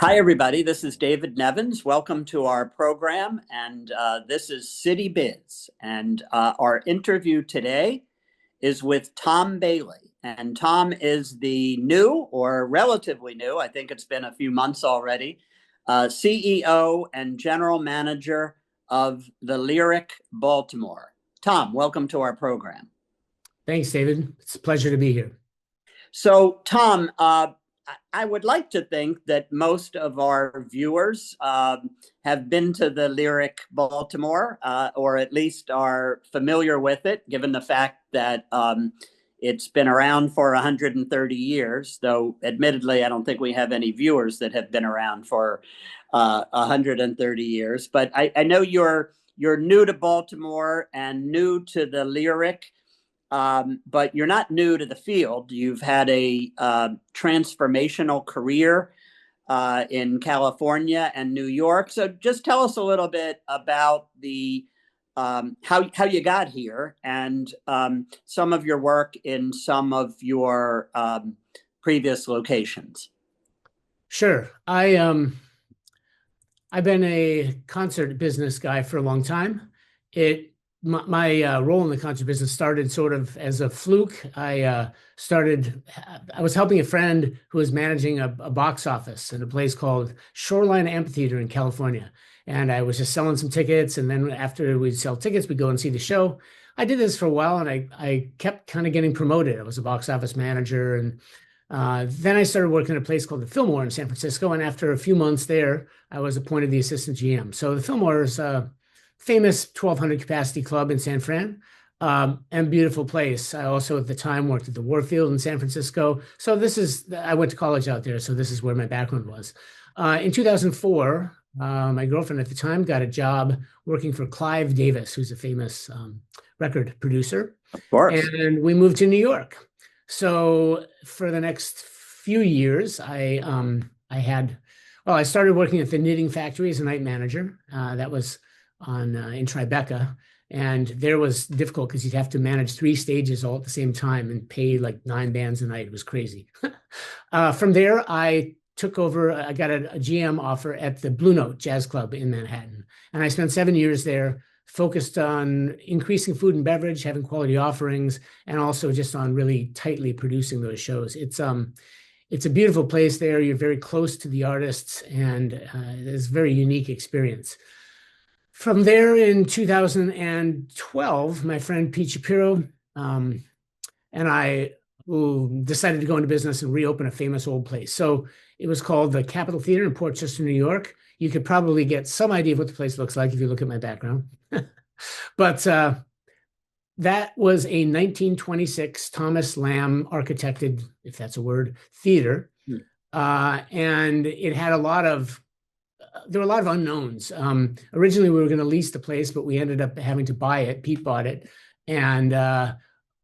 Hi, everybody. This is David Nevins. Welcome to our program. And this is City Biz. And our interview today is with Tom Bailey. And Tom is the new, or relatively new, I think it's been a few months already, CEO and general manager of the Lyric Baltimore. Tom, welcome to our program. Thanks, David. It's a pleasure to be here. So, Tom, I would like to think that most of our viewers have been to the Lyric Baltimore, or at least are familiar with it, given the fact that it's been around for 130 years, though admittedly, I don't think we have any viewers that have been around for 130 years. But I know you're new to Baltimore and new to the Lyric. But you're not new to the field. You've had a transformational career in California and New York. So just tell us a little bit about the how you got here and some of your work in some of your previous locations. Sure. I've been a concert business guy for a long time. My role in the concert business started sort of as a fluke. I was helping a friend who was managing a box office in a place called Shoreline Amphitheater in California. And I was just selling some tickets. And then after we'd sell tickets, we'd go and see the show. I did this for a while and I kept kind of getting promoted. I was a box office manager. And then I started working at a place called the Fillmore in San Francisco. And after a few months there, I was appointed the assistant GM. So the Fillmore is famous 1,200 capacity club in San Fran, and beautiful place. I also at the time worked at the Warfield in San Francisco. So I went to college out there. So this is where my background was. In 2004, my girlfriend at the time got a job working for Clive Davis, who's a famous record producer. Of course. And we moved to New York. So for the next few years, I started working at the Knitting Factory as a night manager. That was in Tribeca, and there was difficult because you'd have to manage 3 stages all at the same time and pay like 9 bands a night. It was crazy. From there, I took over. I got a GM offer at the Blue Note Jazz Club in Manhattan, and I spent 7 years there, focused on increasing food and beverage, having quality offerings, and also just on really tightly producing those shows. It's a beautiful place there. You're very close to the artists, and it's a very unique experience. From there in 2012, my friend Pete Shapiro and I decided to go into business and reopen a famous old place. So it was called the Capitol Theater in Port Chester, New York. You could probably get some idea of what the place looks like if you look at my background. But that was a 1926 Thomas Lamb architected, if that's a word, theater. And it had there were a lot of unknowns. Originally, we were going to lease the place, but we ended up having to buy it. Pete bought it. And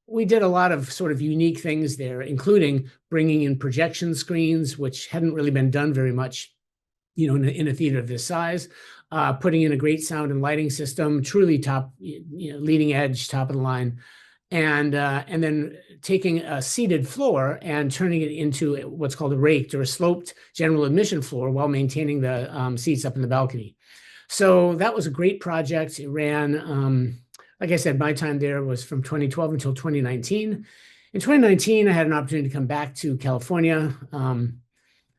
we did a lot of sort of unique things there, including bringing in projection screens, which hadn't really been done very much, in a theater of this size, putting in a great sound and lighting system, truly top, leading edge, top of the line. And then taking a seated floor and turning it into what's called a raked or a sloped general admission floor while maintaining the seats up in the balcony. So that was a great project. It ran, like I said, my time there was from 2012 until 2019. In 2019, I had an opportunity to come back to California.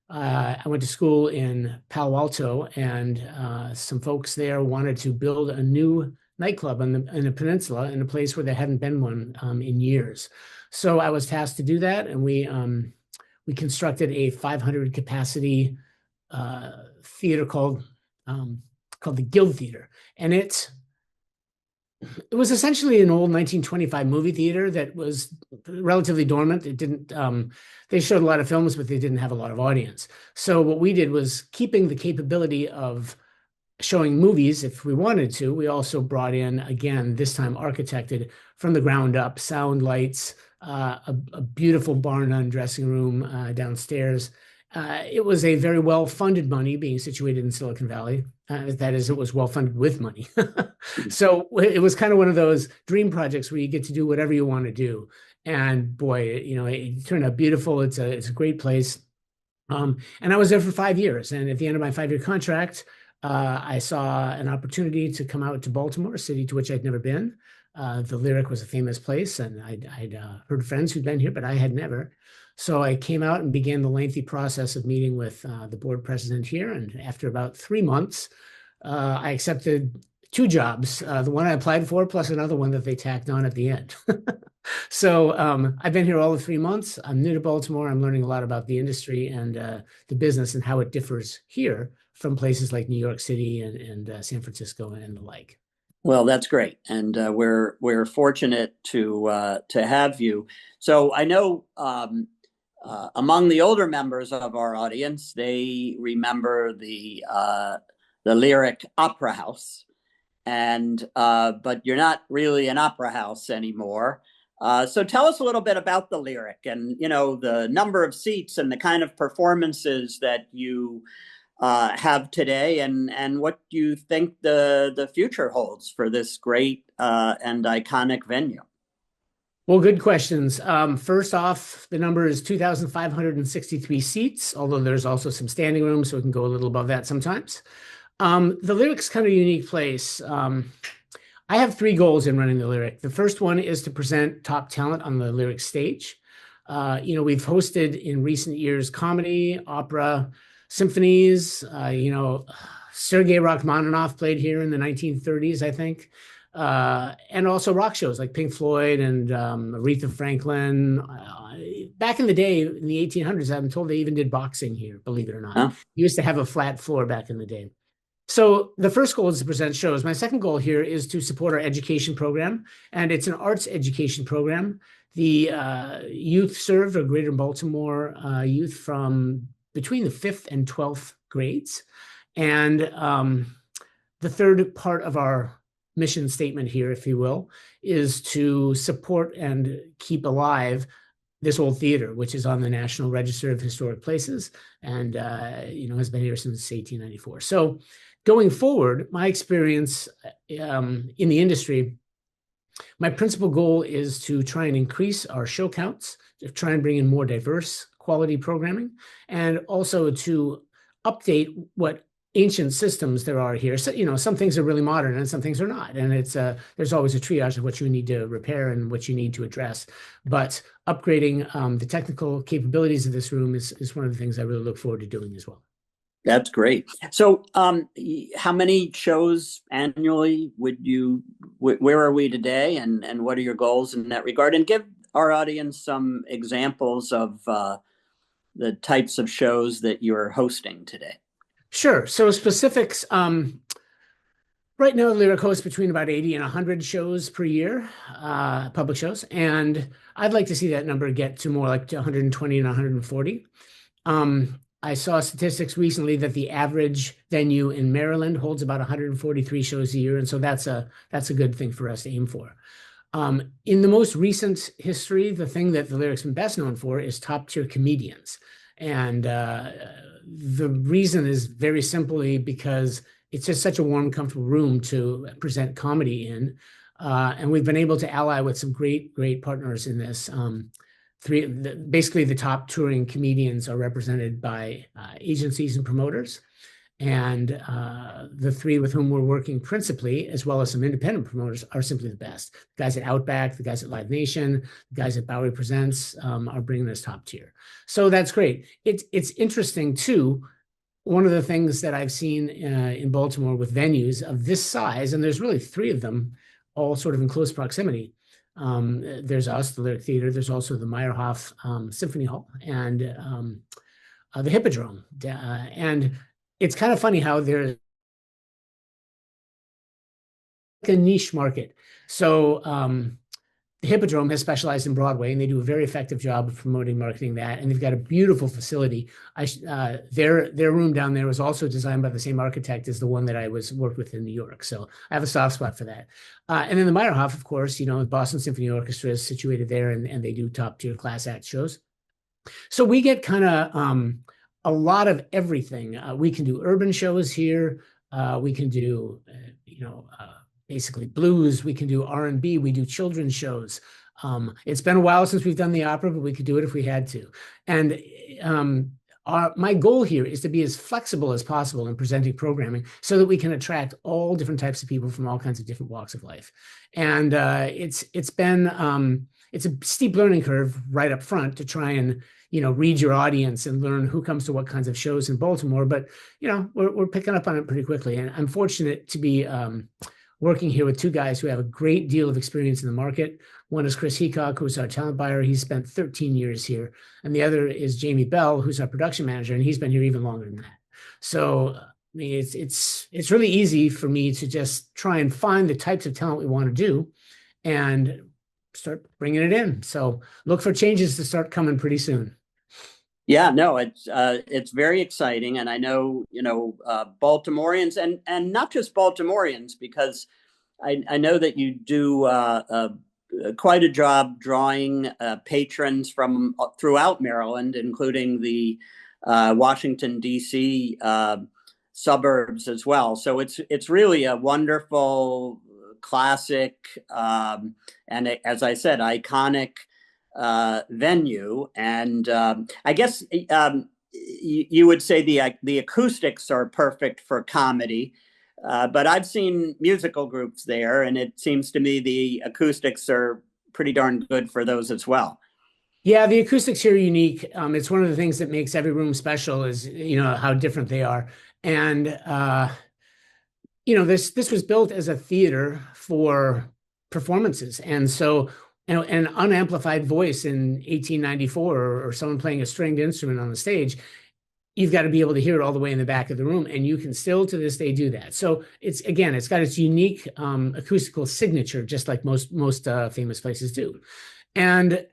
I went to school in Palo Alto, and some folks there wanted to build a new nightclub in the peninsula in a place where there hadn't been one in years. So I was tasked to do that, and we constructed a 500 capacity theater called the Guild Theater, and it was essentially an old 1925 movie theater that was relatively dormant. It didn't. They showed a lot of films, but they didn't have a lot of audience. So what we did was keeping the capability of showing movies if we wanted to. We also brought in, again, this time architected from the ground up, sound, lights, a beautiful barn-run dressing room downstairs. It was a very well-funded money being situated in Silicon Valley. That is, it was well-funded with money. So it was kind of one of those dream projects where you get to do whatever you want to do. And boy, it turned out beautiful. It's a great place. And I was there for 5 years. And at the end of my 5-year contract, I saw an opportunity to come out to Baltimore, a city to which I'd never been. The Lyric was a famous place, and I'd heard friends who'd been here, but I had never. So I came out and began the lengthy process of meeting with the board president here. And after about 3 months, I accepted two jobs, the one I applied for, plus another one that they tacked on at the end. So I've been here all of 3 months. I'm new to Baltimore. I'm learning a lot about the industry and the business and how it differs here from places like New York City and San Francisco and the like. Well, that's great, and we're fortunate to have you. So I know among the older members of our audience, they remember the Lyric Opera House, and but you're not really an opera house anymore. So tell us a little bit about the Lyric, and the number of seats and the kind of performances that you have today, and what you think the future holds for this great and iconic venue. Well, good questions. First off, the number is 2,563 seats, although there's also some standing room, so we can go a little above that sometimes. The Lyric's kind of a unique place. I have three goals in running the Lyric. The first one is to present top talent on the Lyric stage. We've hosted in recent years comedy, opera, symphonies. Sergei Rachmaninoff played here in the 1930s, I think. And also rock shows like Pink Floyd and Aretha Franklin. Back in the day, in the 1800s, I'm told they even did boxing here, believe it or not. Huh? You used to have a flat floor back in the day. So the first goal is to present shows. My second goal here is to support our education program, and it's an arts education program. The youth served are Greater Baltimore youth from between the 5th and 12th grades. And the third part of our mission statement here, if you will, is to support and keep alive this old theater, which is on the National Register of Historic Places and has been here since 1894. So going forward, my experience in the industry, my principal goal is to try and increase our show counts, to try and bring in more diverse quality programming, and also to update what ancient systems there are here. So, some things are really modern and some things are not. And there's always a triage of what you need to repair and what you need to address. But upgrading the technical capabilities of this room is one of the things I really look forward to doing as well. That's great. So how many shows annually where are we today, and what are your goals in that regard? And give our audience some examples of the types of shows that you're hosting today. Sure. So specifics, right now, Lyric hosts between about 80 and 100 shows per year, public shows. And I'd like to see that number get to more like 120 and 140. I saw statistics recently that the average venue in Maryland holds about 143 shows a year. And so that's a good thing for us to aim for. In the most recent history, the thing that the Lyric's been best known for is top-tier comedians. And the reason is very simply because it's just such a warm, comfortable room to present comedy in. And we've been able to ally with some great, great partners in this. Basically, the top touring comedians are represented by agencies and promoters. And the three with whom we're working principally, as well as some independent promoters, are simply the best. The guys at Outback, the guys at Live Nation, the guys at Bowery Presents are bringing this top tier. So that's great. It's interesting, too. One of the things that I've seen in Baltimore with venues of this size, and there's really three of them, all sort of in close proximity. There's us, the Lyric Theater. There's also the Meyerhoff Symphony Hall and the Hippodrome. And it's kind of funny how there's a niche market. So the Hippodrome has specialized in Broadway, and they do a very effective job of promoting, marketing that. And they've got a beautiful facility. Their room down there was also designed by the same architect as the one that I worked with in New York. So I have a soft spot for that. And then the Meyerhoff, of course, the Boston Symphony Orchestra is situated there, and they do top tier class act shows. So we get kind of a lot of everything. We can do urban shows here. We can do, basically blues. We can do R&B. We do children's shows. It's been a while since we've done the opera, but we could do it if we had to. And My goal here is to be as flexible as possible in presenting programming so that we can attract all different types of people from all kinds of different walks of life. And it's been it's a steep learning curve right up front to try and read your audience and learn who comes to what kinds of shows in Baltimore. But we're picking up on it pretty quickly, and I'm fortunate to be working here with two guys who have a great deal of experience in the market. One is Chris Heacock, who's our talent buyer. He's spent 13 years here. And the other is Jamie Bell, who's our production manager, and he's been here even longer than that. So, I mean, it's really easy for me to just try and find the types of talent we want to do and start bringing it in. So look for changes to start coming pretty soon. Yeah, no, it's very exciting, and I know Baltimoreans and not just Baltimoreans, because I know that you do quite a job drawing patrons from throughout Maryland, including the Washington D.C. Suburbs as well. So it's really a wonderful, classic, and as I said, iconic venue. And I guess you would say the acoustics are perfect for comedy. But I've seen musical groups there, and it seems to me the acoustics are pretty darn good for those as well. Yeah, the acoustics here are unique. It's one of the things that makes every room special is, how different they are. And this was built as a theater for performances. And so, an unamplified voice in 1894 or someone playing a stringed instrument on the stage, you've got to be able to hear it all the way in the back of the room, and you can still to this day do that. So it's got its unique acoustical signature, just like most famous places do. And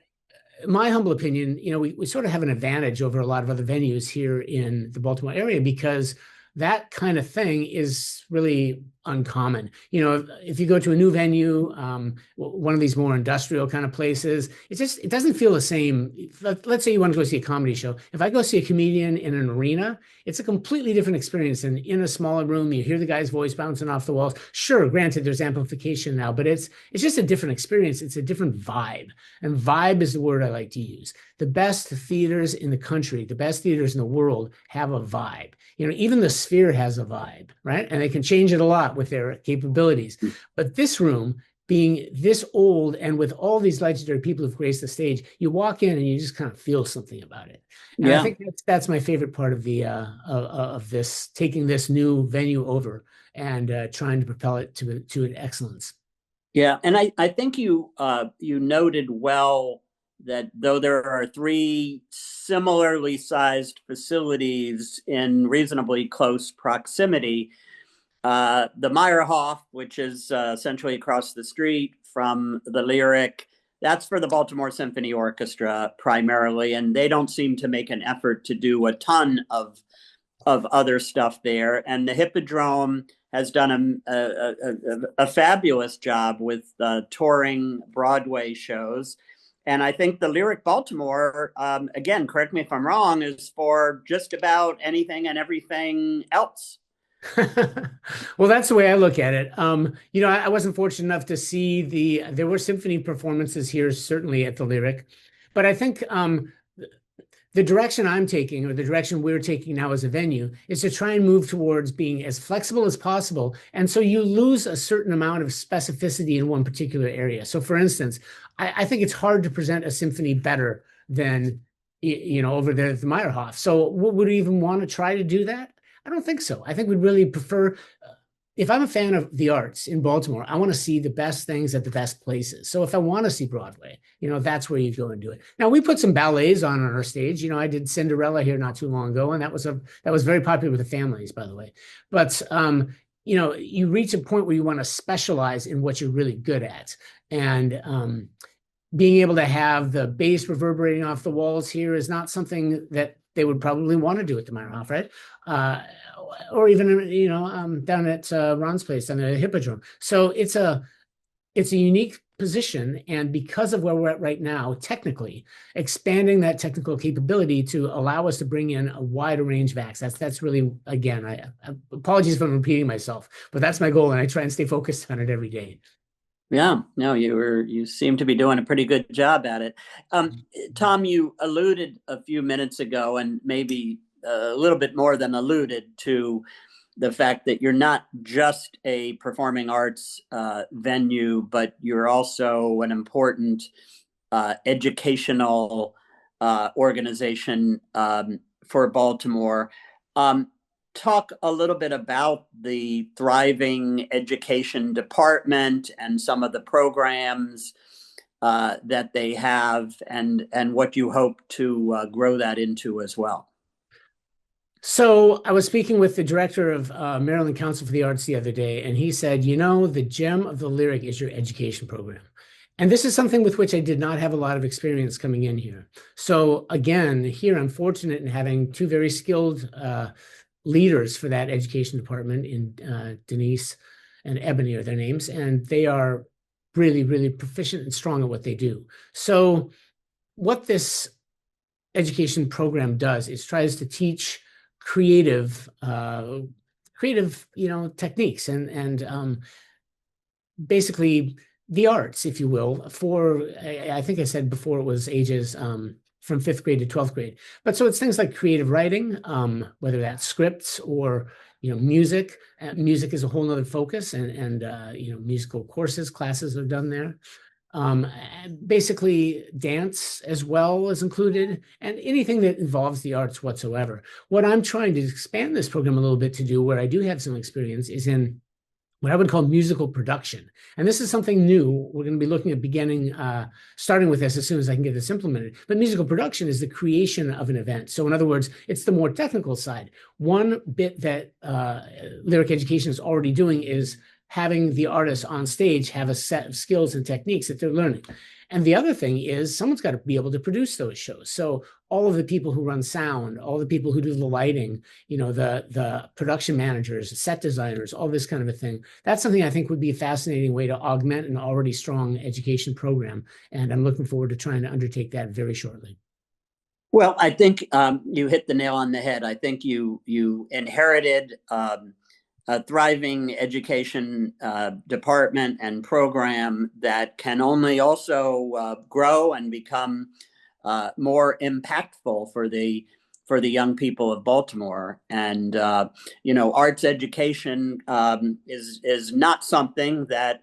my humble opinion, we sort of have an advantage over a lot of other venues here in the Baltimore area because that kind of thing is really uncommon. If you go to a new venue, one of these more industrial kind of places, it doesn't feel the same. Let's say you want to go see a comedy show. If I go see a comedian in an arena, it's a completely different experience than in a smaller room. You hear the guy's voice bouncing off the walls. Sure, granted, there's amplification now, but it's just a different experience. It's a different vibe. And vibe is the word I like to use. The best theaters in the country, the best theaters in the world have a vibe. Even the Sphere has a vibe, right? And they can change it a lot with their capabilities. But this room, being this old and with all these legendary people who've graced the stage, you walk in and you just kind of feel something about it. And Yeah. I think that's my favorite part of the of this, taking this new venue over and trying to propel it to an excellence. Yeah, and I think you noted well that though there are three similarly sized facilities in reasonably close proximity, the Meyerhoff, which is essentially across the street from the Lyric, that's for the Baltimore Symphony Orchestra primarily, and they don't seem to make an effort to do a ton of other stuff there. And the Hippodrome has done a fabulous job with touring Broadway shows. And I think the Lyric Baltimore, again, correct me if I'm wrong, is for just about anything and everything else. Well, that's the way I look at it. I wasn't fortunate enough to see there were symphony performances here, certainly at the Lyric, but I think the direction I'm taking, or the direction we're taking now as a venue, is to try and move towards being as flexible as possible. And so you lose a certain amount of specificity in one particular area. So for instance, I think it's hard to present a symphony better than, over there at the Meyerhoff. So would we even want to try to do that? I don't think so. I think we'd really prefer, if I'm a fan of the arts in Baltimore, I want to see the best things at the best places. So if I want to see Broadway, that's where you go and do it. Now we put some ballets on our stage. I did Cinderella here not too long ago, and that was very popular with the families, by the way. But you reach a point where you want to specialize in what you're really good at, and being able to have the bass reverberating off the walls here is not something that they would probably want to do at the Meyerhoff, right? Or even down at Ron's place on the Hippodrome. So it's a unique position, and because of where we're at right now, technically expanding that technical capability to allow us to bring in a wider range of acts. That's really, again, I apologies if I'm repeating myself, but that's my goal, and I try and stay focused on it every day. Yeah, no, you seem to be doing a pretty good job at it. Tom, you alluded a few minutes ago, and maybe a little bit more than alluded to the fact that you're not just a performing arts venue, but you're also an important educational organization for Baltimore. Um, Talk a little bit about the thriving education department and some of the programs that they have, and what you hope to grow that into as well. So I was speaking with the director of Maryland Council for the Arts the other day, and he said, you know, the gem of the Lyric is your education program. And this is something with which I did not have a lot of experience coming in here. So again, here I'm fortunate in having two very skilled leaders for that education department in Denise and Ebony are their names, and they are really, really proficient and strong at what they do. So what this education program does is tries to teach creative techniques and basically the arts, if you will, for I think I said before it was ages from 5th grade to 12th grade. But so it's things like creative writing, whether that's scripts or music. Music is a whole nother focus, and musical courses, classes are done there. Basically dance as well is included, and anything that involves the arts whatsoever. What I'm trying to expand this program a little bit to do, where I do have some experience, is in what I would call musical production. And this is something new. We're going to be looking at starting with this as soon as I can get this implemented. But musical production is the creation of an event. So in other words, it's the more technical side. One bit that Lyric Education is already doing is having the artists on stage have a set of skills and techniques that they're learning. And the other thing is someone's got to be able to produce those shows. So all of the people who run sound, all the people who do the lighting, the production managers, set designers, all this kind of a thing. That's something I think would be a fascinating way to augment an already strong education program. And I'm looking forward to trying to undertake that very shortly. Well, I think you hit the nail on the head. I think you inherited a thriving education department and program that can only also grow and become more impactful for the young people of Baltimore. And arts education is not something that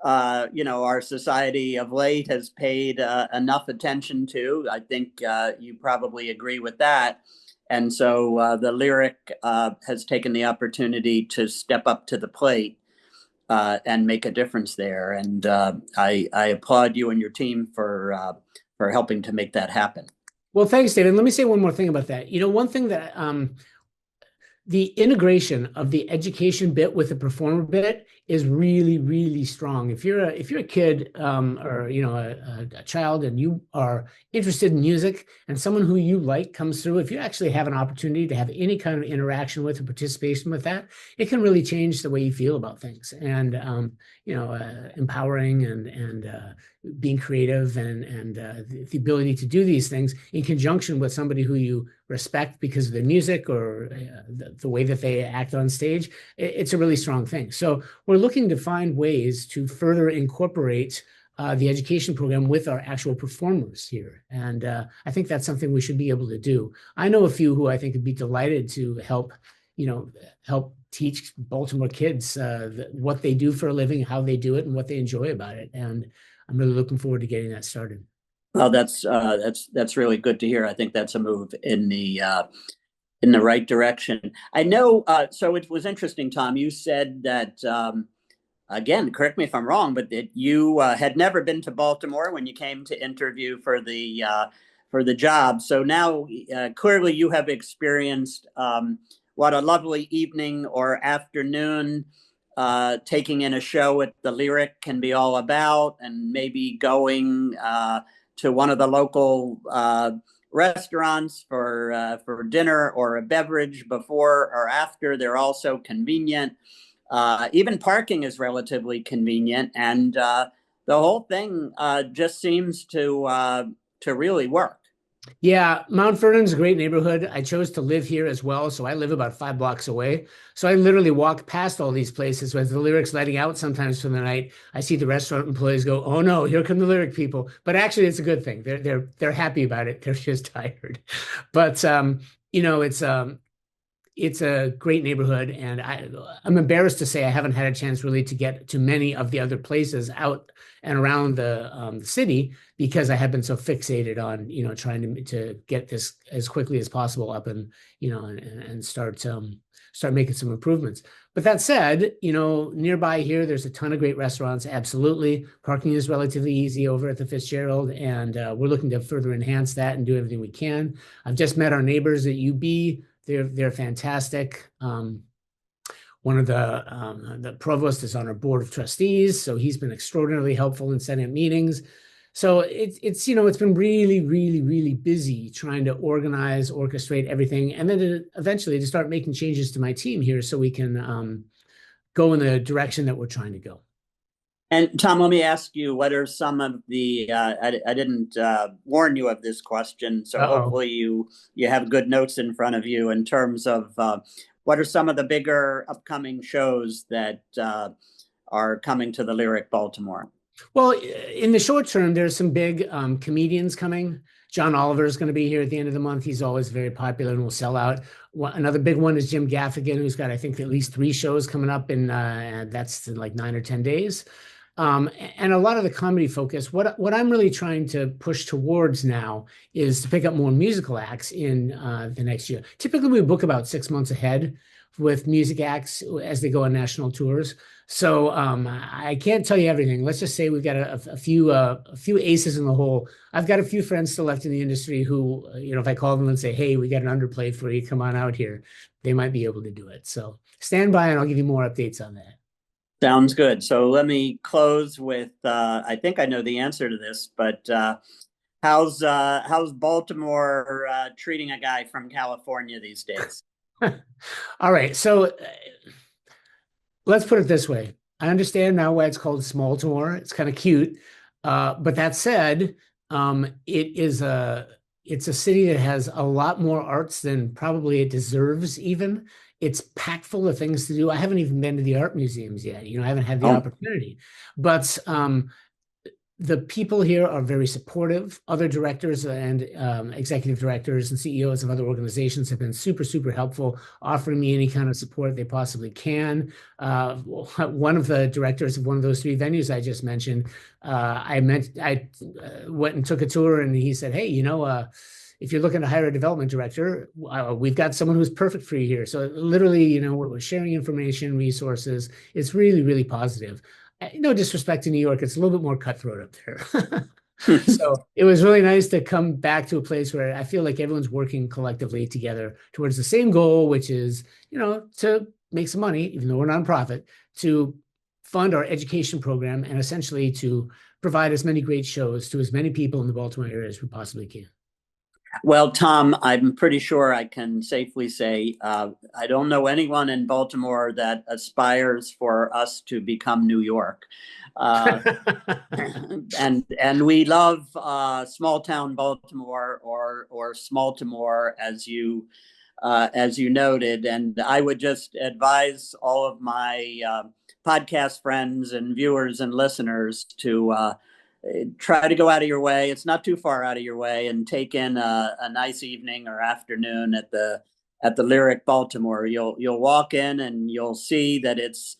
our society of late has paid enough attention to. I think you probably agree with that. And so the Lyric has taken the opportunity to step up to the plate and make a difference there. And I applaud you and your team for helping to make that happen. Well, thanks, David. Let me say one more thing about that. One thing that the integration of the education bit with the performer bit is really, really strong. If you're a kid or a child and you are interested in music and someone who you like comes through, if you actually have an opportunity to have any kind of interaction with or participation with that, it can really change the way you feel about things. And empowering and being creative and the ability to do these things in conjunction with somebody who you respect because of their music or the way that they act on stage, it's a really strong thing. So we're looking to find ways to further incorporate the education program with our actual performers here. And I think that's something we should be able to do. I know a few who I think would be delighted to help teach Baltimore kids what they do for a living, how they do it, and what they enjoy about it. And I'm really looking forward to getting that started. Well, that's really good to hear. I think that's a move in the right direction. I know. So it was interesting, Tom. You said that again. Correct me if I'm wrong, but that you had never been to Baltimore when you came to interview for the job. So now clearly you have experienced what a lovely evening or afternoon taking in a show at the Lyric can be all about, and maybe going to one of the local restaurants for dinner or a beverage before or after. They're also convenient. Even parking is relatively convenient, and the whole thing just seems to really work. Yeah, Mount Vernon's a great neighborhood. I chose to live here as well, so I live about 5 blocks away. So I literally walk past all these places as the Lyric's letting out sometimes for the night. I see the restaurant employees go, "Oh no, here come the Lyric people." But actually, it's a good thing. They're happy about it. They're just tired. But You know, it's a great neighborhood, and I'm embarrassed to say I haven't had a chance really to get to many of the other places out and around the city because I have been so fixated on trying to get this as quickly as possible up and and start making some improvements. But that said, nearby here there's a ton of great restaurants. Absolutely, parking is relatively easy over at the Fitzgerald, and we're looking to further enhance that and do everything we can. I've just met our neighbors at UB. They're fantastic. One of the provost is on our board of trustees, so he's been extraordinarily helpful in setting up meetings. So it's been really, really, really busy trying to organize, orchestrate everything, and then eventually to start making changes to my team here so we can go in the direction that we're trying to go. And Tom, let me ask you, what are some of the, I didn't warn you of this question, so Uh-oh. hopefully you have good notes in front of you in terms of what are some of the bigger upcoming shows that are coming to the Lyric Baltimore? Well, in the short term, there's some big comedians coming. John Oliver is going to be here at the end of the month. He's always very popular and will sell out. Another big one is Jim Gaffigan, who's got, I think, at least 3 shows coming up that's in like 9 or 10 days. And a lot of the comedy focus, what I'm really trying to push towards now is to pick up more musical acts in the next year. Typically, we book about 6 months ahead with music acts as they go on national tours. So I can't tell you everything. Let's just say we've got a few aces in the hole. I've got a few friends still left in the industry who, if I call them and say, "Hey, we got an underplay for you, come on out here," they might be able to do it. So stand by, and I'll give you more updates on that. Sounds good. So let me close with I think I know the answer to this, but how's Baltimore treating a guy from California these days? All right. So let's put it this way. I understand now why it's called Smalltimore. It's kind of cute. But that said, it's a city that has a lot more arts than probably it deserves even. It's packed full of things to do. I haven't even been to the art museums yet. I haven't had the Oh, opportunity. But the people here are very supportive. Other directors and executive directors and CEOs of other organizations have been super, super helpful, offering me any kind of support they possibly can. One of the directors of one of those 3 venues I just mentioned, I went and took a tour, and he said, "Hey, if you're looking to hire a development director, we've got someone who's perfect for you here." So literally, we're sharing information, resources. It's really, really positive. No disrespect to New York, it's a little bit more cutthroat up there. So it was really nice to come back to a place where I feel like everyone's working collectively together towards the same goal, which is, to make some money, even though we're a nonprofit, to fund our education program and essentially to provide as many great shows to as many people in the Baltimore area as we possibly can. Well, Tom, I'm pretty sure I can safely say I don't know anyone in Baltimore that aspires for us to become New York. Uh, and we love small town Baltimore or Smalltimore as you noted. And I would just advise all of my podcast friends and viewers and listeners to try to go out of your way. It's not too far out of your way, and take in a nice evening or afternoon at the Lyric Baltimore. You'll walk in and you'll see that it's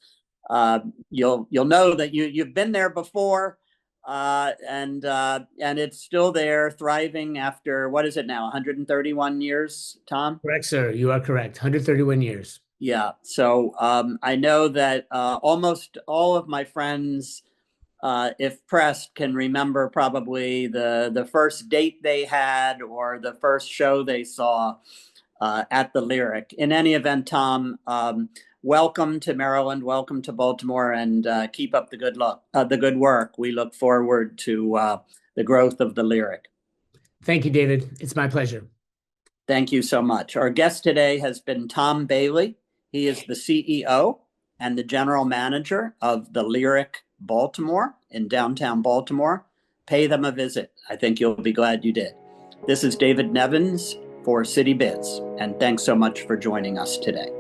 you'll know that you've been there before, and it's still there, thriving after what is it now, 131 years, Tom? Correct, sir. You are correct. 131 years. Yeah. So I know that almost all of my friends, if pressed, can remember probably the first date they had or the first show they saw at the Lyric. In any event, Tom, welcome to Maryland, welcome to Baltimore, and keep up the good work. We look forward to the growth of the Lyric. Thank you, David. It's my pleasure. Thank you so much. Our guest today has been Tom Bailey. He is the CEO and the general manager of the Lyric Baltimore in downtown Baltimore. Pay them a visit. I think you'll be glad you did. This is David Nevins for City Biz, and thanks so much for joining us today.